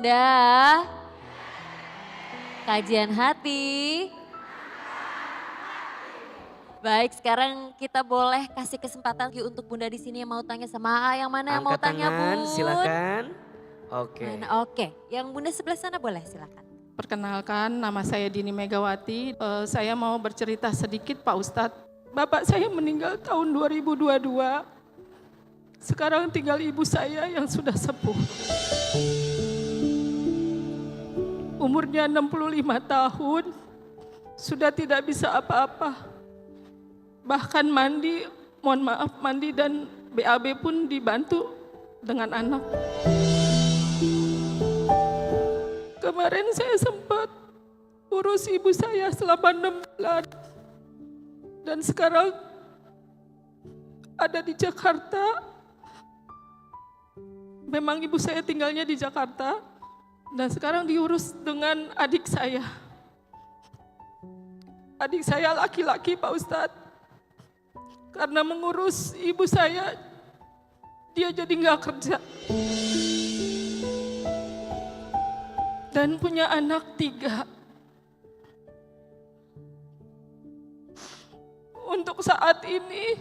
Bunda. Kajian hati. Baik, sekarang kita boleh kasih kesempatan untuk Bunda di sini yang mau tanya sama AA. Yang mana yang mau Angkat tanya, tangan, Bun? silakan. Oke. Mana? Oke, yang Bunda sebelah sana boleh, silakan. Perkenalkan, nama saya Dini Megawati. Saya mau bercerita sedikit Pak Ustadz. Bapak saya meninggal tahun 2022. Sekarang tinggal ibu saya yang sudah sepuh. Umurnya 65 tahun, sudah tidak bisa apa-apa. Bahkan mandi, mohon maaf, mandi dan BAB pun dibantu dengan anak. Kemarin saya sempat urus ibu saya selama 6 bulan. Dan sekarang ada di Jakarta. Memang ibu saya tinggalnya di Jakarta. Dan sekarang diurus dengan adik saya. Adik saya laki-laki Pak Ustadz. Karena mengurus ibu saya, dia jadi nggak kerja. Dan punya anak 3. Untuk saat ini,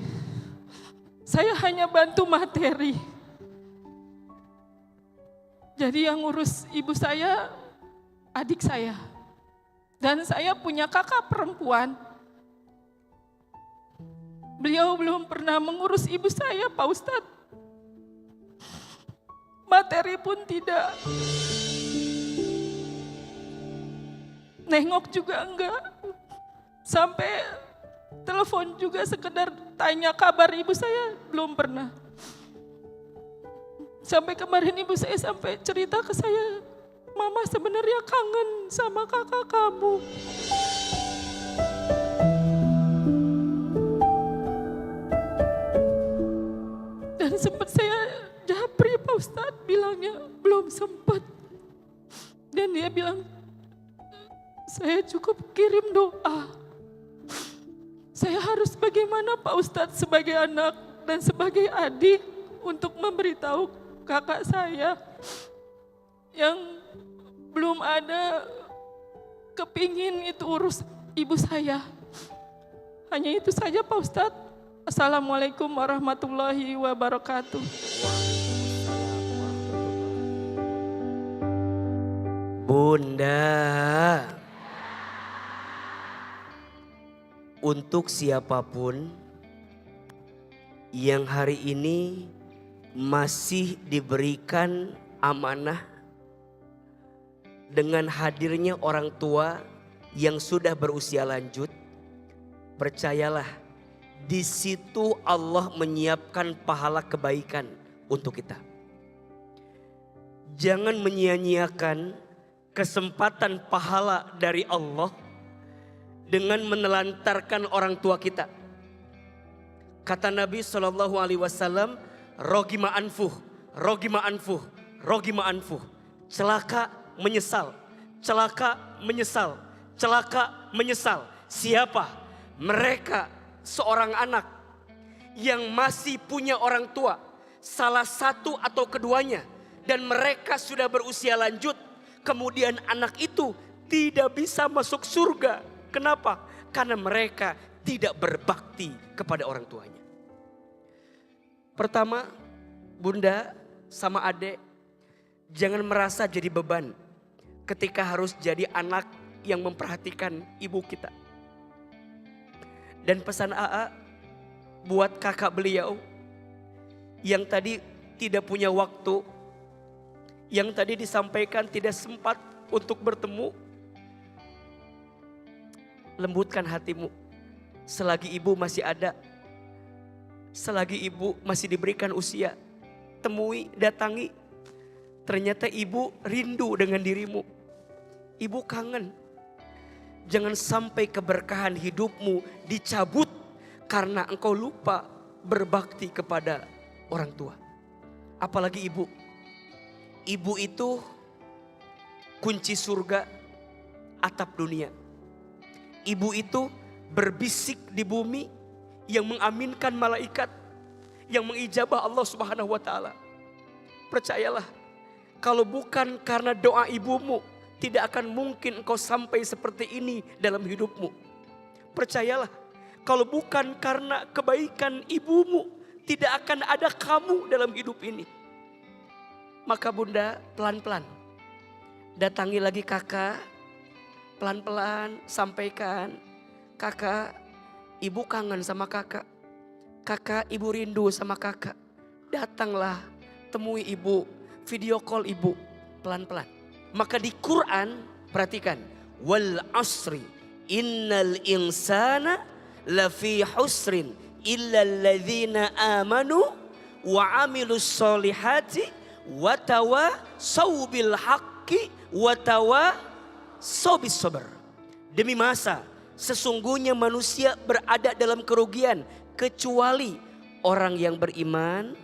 saya hanya bantu materi. Jadi yang ngurus ibu saya, adik saya. Dan saya punya kakak perempuan. Beliau belum pernah mengurus ibu saya, Pak Ustadz. Materi pun tidak. Nengok juga enggak. Sampai telepon juga sekedar tanya kabar ibu saya, belum pernah. Sampai kemarin ibu saya sampai cerita ke saya, Mama sebenarnya kangen sama kakak kamu. Dan sempat saya japri Pak Ustadz, bilangnya belum sempat. Dan dia bilang, saya cukup kirim doa. Saya harus bagaimana Pak Ustadz sebagai anak dan sebagai adik untuk memberitahu kakak saya yang belum ada kepingin itu urus ibu saya. Hanya itu saja Pak Ustadz. Assalamualaikum warahmatullahi wabarakatuh. Bunda, untuk siapapun yang hari ini masih diberikan amanah dengan hadirnya orang tua yang sudah berusia lanjut, percayalah di situ Allah menyiapkan pahala kebaikan untuk kita. Jangan menyia-nyiakan kesempatan pahala dari Allah dengan menelantarkan orang tua kita. Kata Nabi SAW, rogima anfuh, rogima anfuh, rogima anfuh. Celaka menyesal, celaka menyesal, celaka menyesal. Siapa? Mereka seorang anak yang masih punya orang tua, salah satu atau keduanya, dan mereka sudah berusia lanjut. Kemudian anak itu tidak bisa masuk surga. Kenapa? Karena mereka tidak berbakti kepada orang tuanya. Pertama, Bunda sama adek, jangan merasa jadi beban ketika harus jadi anak yang memperhatikan ibu kita. Dan pesan AA buat kakak beliau yang tadi tidak punya waktu, yang tadi disampaikan tidak sempat untuk bertemu. Lembutkan hatimu selagi ibu masih ada, selagi ibu masih diberikan usia. Temui, datangi. Ternyata ibu rindu dengan dirimu. Ibu kangen. Jangan sampai keberkahan hidupmu dicabut karena engkau lupa berbakti kepada orang tua. Apalagi ibu. Ibu itu kunci surga, atap dunia. Ibu itu berbisik di bumi yang mengaminkan malaikat, yang mengijabah Allah Subhanahu wa taala. Percayalah, Kalau bukan karena doa ibumu, tidak akan mungkin engkau sampai seperti ini dalam hidupmu. Percayalah, kalau bukan karena kebaikan ibumu, tidak akan ada kamu dalam hidup ini. Maka bunda pelan-pelan datangi lagi kakak, pelan-pelan sampaikan, kakak, ibu kangen sama kakak. Kakak, ibu rindu sama kakak. Datanglah, temui ibu, video call ibu, pelan-pelan. Maka di Quran, perhatikan, wal asri innal insana lafi husrin illa alladzina amanu wa amilus solihati wa tawassaw bil haqqi wa tawassaw bis sabr. Demi masa sesungguhnya manusia berada dalam kerugian kecuali orang yang beriman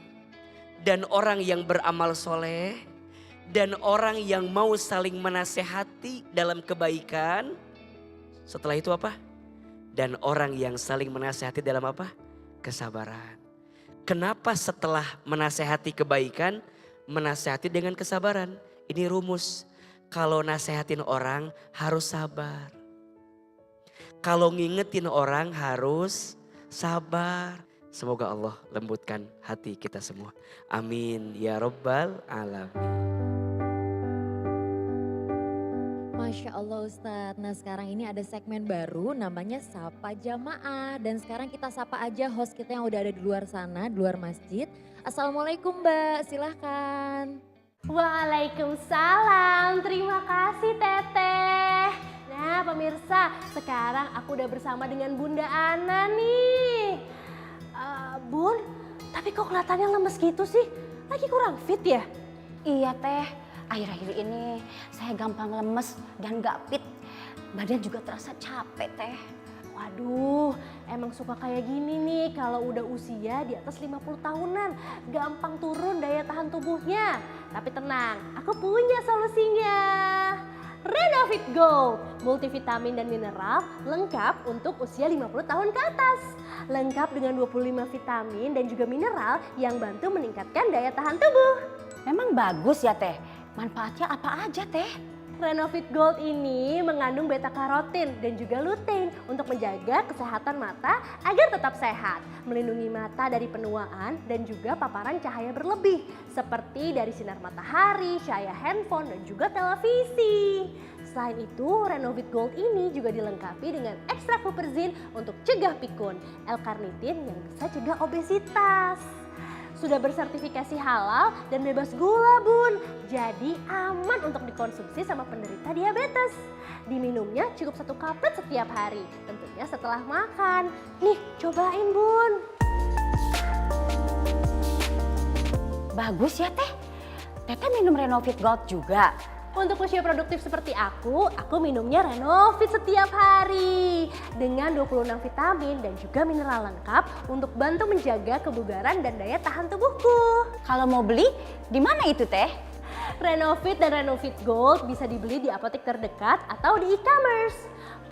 dan orang yang beramal soleh dan orang yang mau saling menasehati dalam kebaikan. Setelah itu apa? Dan orang yang saling menasehati dalam apa? Kesabaran. Kenapa setelah menasehati kebaikan, menasehati dengan kesabaran? Ini rumus. Kalau nasehatin orang harus sabar. Kalau ngingetin orang harus sabar. Semoga Allah lembutkan hati kita semua. Amin ya Rabbal Alamin. Masya Allah Ustadz. Nah sekarang ini ada segmen baru namanya Sapa Jamaah. Dan sekarang kita sapa aja host kita yang udah ada di luar sana, di luar masjid. Assalamualaikum Mbak, silahkan. Waalaikumsalam, terima kasih Teteh. Nah pemirsa, sekarang aku udah bersama dengan Bunda Ana nih. Bun, tapi kok kelihatannya lemes gitu sih? Lagi kurang fit ya? Iya Teh, akhir-akhir ini saya gampang lemes dan gak fit. Badan juga terasa capek Teh. Waduh, emang suka kayak gini nih kalau udah usia di atas 50 tahunan. Gampang turun daya tahan tubuhnya. Tapi tenang, aku punya solusinya. Renovit Gold, multivitamin dan mineral lengkap untuk usia 50 tahun ke atas. Lengkap dengan 25 vitamin dan juga mineral yang bantu meningkatkan daya tahan tubuh. Memang bagus ya Teh, manfaatnya apa aja Teh? Renovit Gold ini mengandung beta karotin dan juga lutein untuk menjaga kesehatan mata agar tetap sehat, melindungi mata dari penuaan dan juga paparan cahaya berlebih seperti dari sinar matahari, cahaya handphone dan juga televisi. Selain itu, Renovit Gold ini juga dilengkapi dengan ekstrak huperzin untuk cegah pikun, L-karnitin yang bisa cegah obesitas. Sudah bersertifikasi halal dan bebas gula bun. Jadi aman untuk dikonsumsi sama penderita diabetes. Diminumnya cukup 1 kaplet setiap hari. Tentunya setelah makan. Nih cobain bun. Bagus ya Teh, Teteh minum Renovit Gold juga. Untuk usia produktif seperti aku minumnya Renovit setiap hari. Dengan 26 vitamin dan juga mineral lengkap untuk bantu menjaga kebugaran dan daya tahan tubuhku. Kalau mau beli, di mana itu Teh? Renovit dan Renovit Gold bisa dibeli di apotek terdekat atau di e-commerce.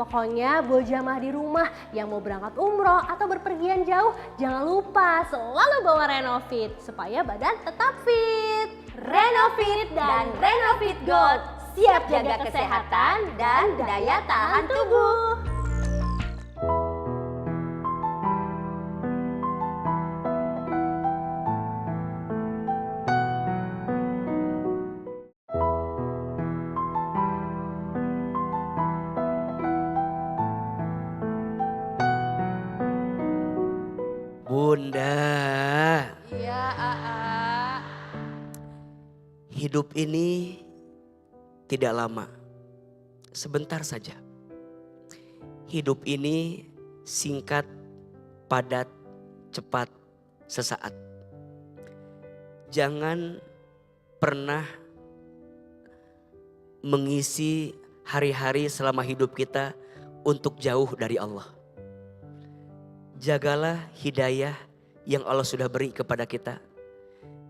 Pokoknya buat jamaah di rumah yang mau berangkat umroh atau berpergian jauh, jangan lupa selalu bawa Renovit supaya badan tetap fit. Renovit dan Renovit Gold siap jaga kesehatan dan daya tahan tubuh. Bunda, Iya Aa. hidup ini tidak lama, sebentar saja. Hidup ini singkat, padat, cepat, sesaat. Jangan pernah mengisi hari-hari selama hidup kita untuk jauh dari Allah. Jagalah hidayah yang Allah sudah beri kepada kita.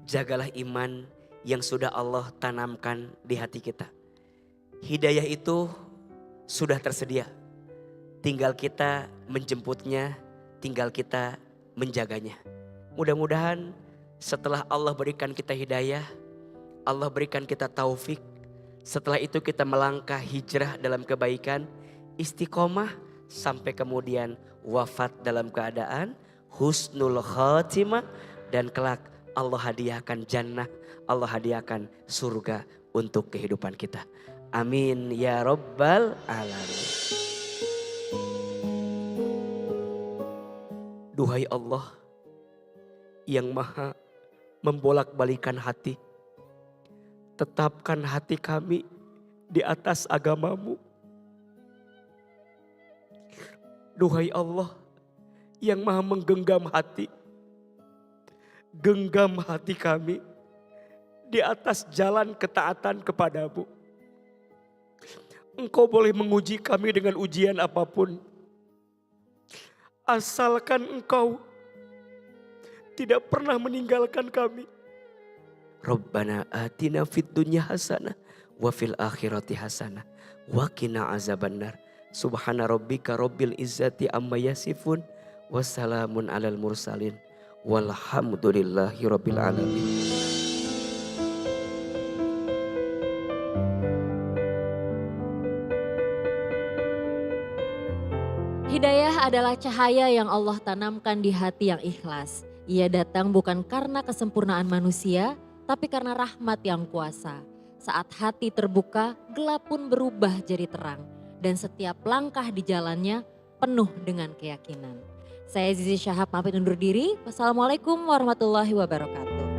Jagalah iman yang sudah Allah tanamkan di hati kita. Hidayah itu sudah tersedia. Tinggal kita menjemputnya, tinggal kita menjaganya. Mudah-mudahan setelah Allah berikan kita hidayah, Allah berikan kita taufik. Setelah itu kita melangkah hijrah dalam kebaikan, istiqomah sampai kemudian wafat dalam keadaan husnul khatimah, dan kelak Allah hadiahkan jannah, Allah hadiahkan surga untuk kehidupan kita. Amin ya rabbal alamin. Duhai Allah yang maha membolak-balikan hati, tetapkan hati kami di atas agamamu. Duhai Allah yang maha menggenggam hati, genggam hati kami di atas jalan ketaatan kepadamu. Engkau boleh menguji kami dengan ujian apapun, asalkan engkau tidak pernah meninggalkan kami. Rabbana atina fid dunya hasanah wa fil akhirati hasanah wa qina azabannar. Subhana rabbika rabbil izzati amma yasifun wassalamun alal mursalin walhamdulillahi rabbil alamin. Hidayah adalah cahaya yang Allah tanamkan di hati yang ikhlas. Ia datang bukan karena kesempurnaan manusia, tapi karena rahmat yang kuasa. Saat hati terbuka, gelap pun berubah jadi terang. Dan setiap langkah di jalannya penuh dengan keyakinan. Saya Zizi Syahab pamit undur diri. Wassalamualaikum warahmatullahi wabarakatuh.